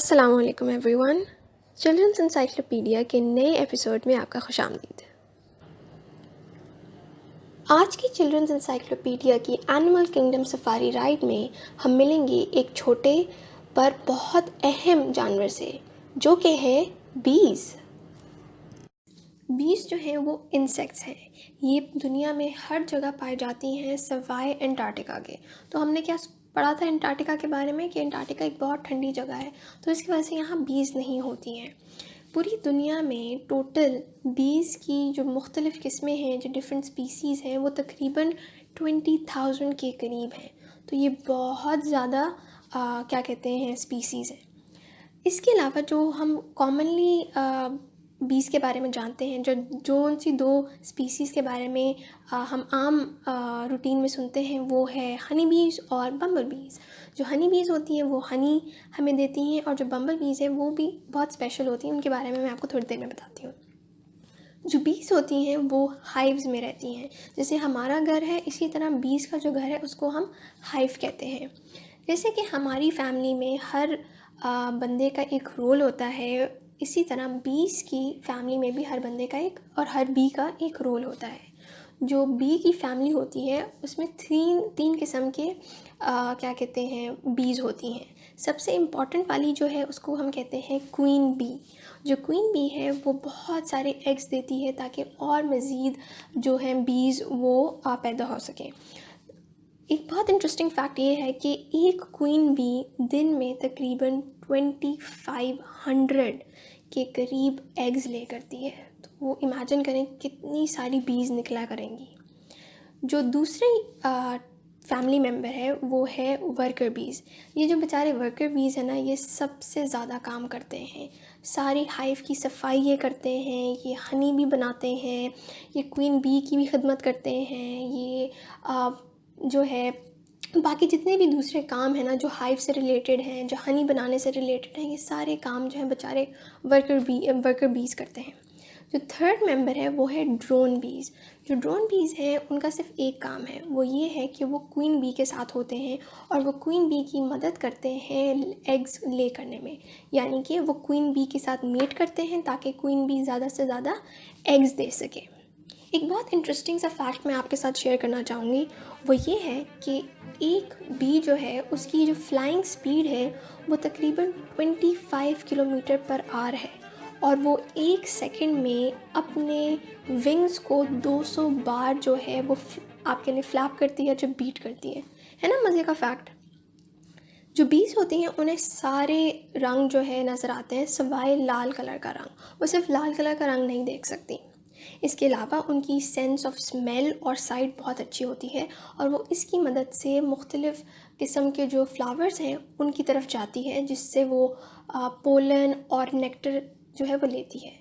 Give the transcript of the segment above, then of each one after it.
अस्सलाम वालेकुम everyone. Children's encyclopedia के नए एपिसोड में आपका खुशामदीद। आज की चिल्ड्रंस इंसाइक्लोपीडिया की एनिमल किंगडम सफारी राइड में हम मिलेंगे एक छोटे पर बहुत अहम जानवर से, जो कि है बीज। बीज जो है वो इंसेक्ट्स हैं। ये दुनिया में हर जगह पाई जाती हैं सवाए अंटार्कटिका के। तो हमने क्या पढ़ा था अंटार्कटिका के बारे में कि अंटार्कटिका एक बहुत ठंडी जगह है, तो इसकी वजह से यहाँ बीज नहीं होती हैं। पूरी दुनिया में टोटल बीज की जो मुख्तलिफ़ किस्में हैं, जो डिफरेंट स्पीसीज़ हैं, वो तकरीबन 20,000 के करीब हैं। तो ये बहुत ज़्यादा क्या कहते हैं स्पीसीज़ हैं। इसके अलावा जो हम कॉमनली बीज के बारे में जानते हैं, जो उनसी दो स्पीसीज़ के बारे में हम आम रूटीन में सुनते हैं, वो है हनी बीज और बम्बल बीज। जो हनी बीज होती हैं वो हनी हमें देती हैं, और जो बम्बल बीज है वो भी बहुत स्पेशल होती हैं। उनके बारे में मैं आपको थोड़ी देर में बताती हूँ। जो बीज होती हैं वो हाइव्स में रहती हैं। जैसे हमारा घर है, इसी तरह बीज का जो घर है उसको हम हाइव कहते हैं। जैसे कि हमारी फैमिली में हर बंदे का एक रोल होता है, इसी तरह बीज की फैमिली में भी हर बंदे का एक और हर बी का एक रोल होता है। जो बी की फैमिली होती है उसमें तीन किस्म के क्या कहते हैं बीज होती हैं। सबसे इम्पॉर्टेंट वाली जो है उसको हम कहते हैं क्वीन बी। जो क्वीन बी है वो बहुत सारे एग्स देती है ताकि और मज़ीद जो है बीज वो पैदा हो सकें। एक बहुत इंटरेस्टिंग फैक्ट ये है कि एक क्वीन बी दिन में तकरीबन 2500 के करीब एग्स ले करती है। तो वो इमेजिन करें कितनी सारी बीज निकला करेंगी। जो दूसरे फैमिली मेम्बर है वो है वर्कर बीज। ये जो बेचारे वर्कर बीज है ना, ये सबसे ज़्यादा काम करते हैं। सारी हाइव की सफाई ये करते हैं, ये हनी भी बनाते हैं, ये क्वीन बी की भी खिदमत करते हैं। ये जो है बाकी जितने भी दूसरे काम हैं ना जो हाइव से रिलेटेड हैं, जो हनी बनाने से रिलेटेड हैं, ये सारे काम जो हैं बेचारे वर्कर बीज करते हैं। जो थर्ड मेंबर है वो है ड्रोन बीज। जो ड्रोन बीज हैं उनका सिर्फ एक काम है, वो ये है कि वो क्वीन बी के साथ होते हैं और वो क्वीन बी की मदद करते हैं एग्स ले करने में। यानी कि वो क्वीन बी के साथ मेट करते हैं ताकि क्वीन बी ज़्यादा से ज़्यादा एग्स दे सके। एक बहुत इंटरेस्टिंग सा फैक्ट मैं आपके साथ शेयर करना चाहूँगी, वो ये है कि एक बी जो है उसकी जो फ्लाइंग स्पीड है वो तकरीबन 25 किलोमीटर पर आवर है, और वो एक सेकंड में अपने विंग्स को 200 बार जो है वो आपके लिए फ्लैप करती है, जो बीट करती है ना मज़े का फैक्ट। जो बीज होती हैं उन्हें सारे रंग जो है नज़र आते हैं सिवाय लाल कलर का रंग। वो सिर्फ लाल कलर का रंग नहीं देख सकती। इसके अलावा उनकी सेंस ऑफ स्मेल और साइट बहुत अच्छी होती है, और वो इसकी मदद से मुख्तलिफ़ किस्म के जो फ्लावर्स हैं उनकी तरफ जाती है, जिससे वो पोलन और नेक्टर जो है वो लेती है।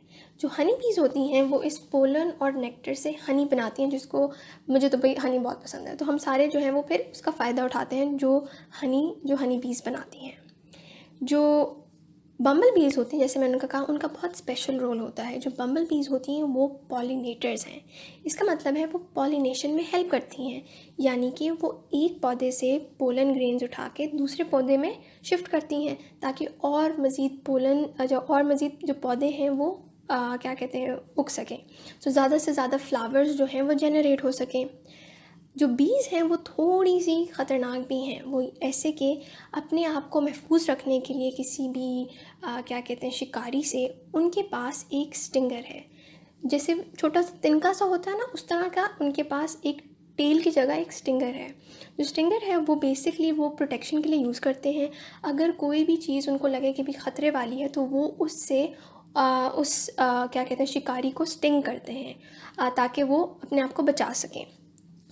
जो हनी बीज होती हैं वो इस पोलन और नेक्टर से हनी बनाती हैं, जिसको मुझे तो भाई हनी बहुत पसंद है, तो हम सारे जो हैं वो फिर उसका फ़ायदा उठाते हैं जो हनी बीज बनाती हैं। जो बम्बल बीज होती हैं, जैसे मैंने कहा, उनका बहुत स्पेशल रोल होता है। जो बम्बल बीज होती हैं वो पॉलिनेटर्स हैं। इसका मतलब है वो पॉलिनेशन में हेल्प करती हैं, यानी कि वो एक पौधे से पोलन ग्रेन्स उठा के दूसरे पौधे में शिफ्ट करती हैं ताकि और मज़ीद जो पौधे हैं वो क्या कहते हैं उग सकें, तो ज़्यादा से ज़्यादा फ्लावर्स जो हैं वो जनरेट हो सकें। जो बीज हैं वो थोड़ी सी ख़तरनाक भी हैं। वो ऐसे कि अपने आप को महफूज रखने के लिए किसी भी क्या कहते हैं शिकारी से, उनके पास एक स्टिंगर है। जैसे छोटा सा तिनका सा होता है ना, उस तरह का उनके पास एक टेल की जगह एक स्टिंगर है। जो स्टिंगर है वो बेसिकली वो प्रोटेक्शन के लिए यूज़ करते हैं। अगर कोई भी चीज़ उनको लगे कि भी ख़तरे वाली है तो वो उससे क्या कहते हैं शिकारी को स्टिंग करते हैं ताकि वो अपने आप को बचा सकें।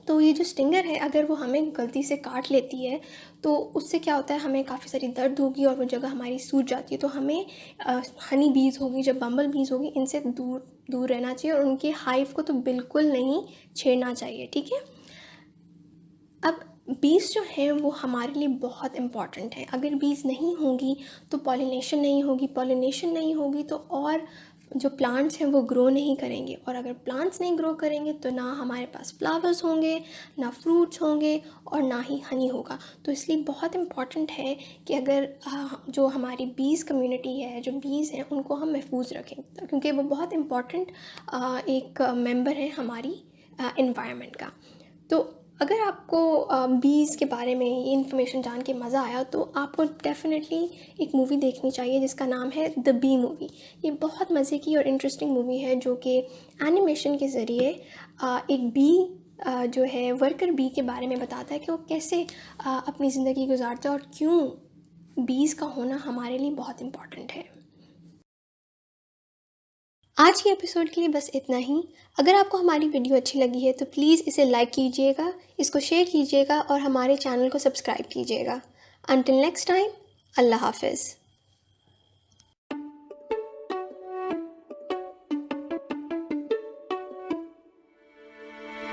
तो ये जो स्टिंगर है अगर वो हमें गलती से काट लेती है तो उससे क्या होता है, हमें काफ़ी सारी दर्द होगी और वो जगह हमारी सूज जाती है। तो हमें हनी बीज होगी, जब बम्बल बीज होगी, इनसे दूर दूर रहना चाहिए और उनके हाइव को तो बिल्कुल नहीं छेड़ना चाहिए, ठीक है। अब बीज जो हैं वो हमारे लिए बहुत इम्पॉर्टेंट है। अगर बीज नहीं होंगी तो पॉलिनेशन नहीं होगी, पॉलिनेशन नहीं होगी तो और जो प्लांट्स हैं वो ग्रो नहीं करेंगे, और अगर प्लांट्स नहीं ग्रो करेंगे तो ना हमारे पास फ्लावर्स होंगे, ना फ्रूट्स होंगे, और ना ही हनी होगा। तो इसलिए बहुत इम्पॉर्टेंट है कि अगर जो हमारी बीज़ कम्युनिटी है, जो बीज़ हैं, उनको हम महफूज रखें, क्योंकि वो बहुत इम्पॉर्टेंट एक मेंबर है हमारी इन्वायरमेंट का। तो अगर आपको बीज़ के बारे में ये इन्फॉर्मेशन जान के मज़ा आया तो आपको डेफ़िनेटली एक मूवी देखनी चाहिए जिसका नाम है द बी मूवी। ये बहुत मज़े की और इंटरेस्टिंग मूवी है जो कि एनिमेशन के ज़रिए एक बी जो है वर्कर बी के बारे में बताता है कि वो कैसे अपनी ज़िंदगी गुजारता है और क्यों बीज़ का होना हमारे लिए बहुत इम्पॉर्टेंट है। आज के एपिसोड के लिए बस इतना ही। अगर आपको हमारी वीडियो अच्छी लगी है तो प्लीज़ इसे लाइक कीजिएगा, इसको शेयर कीजिएगा और हमारे चैनल को सब्सक्राइब कीजिएगा। अंटिल नेक्स्ट टाइम, अल्लाह हाफ़िज़।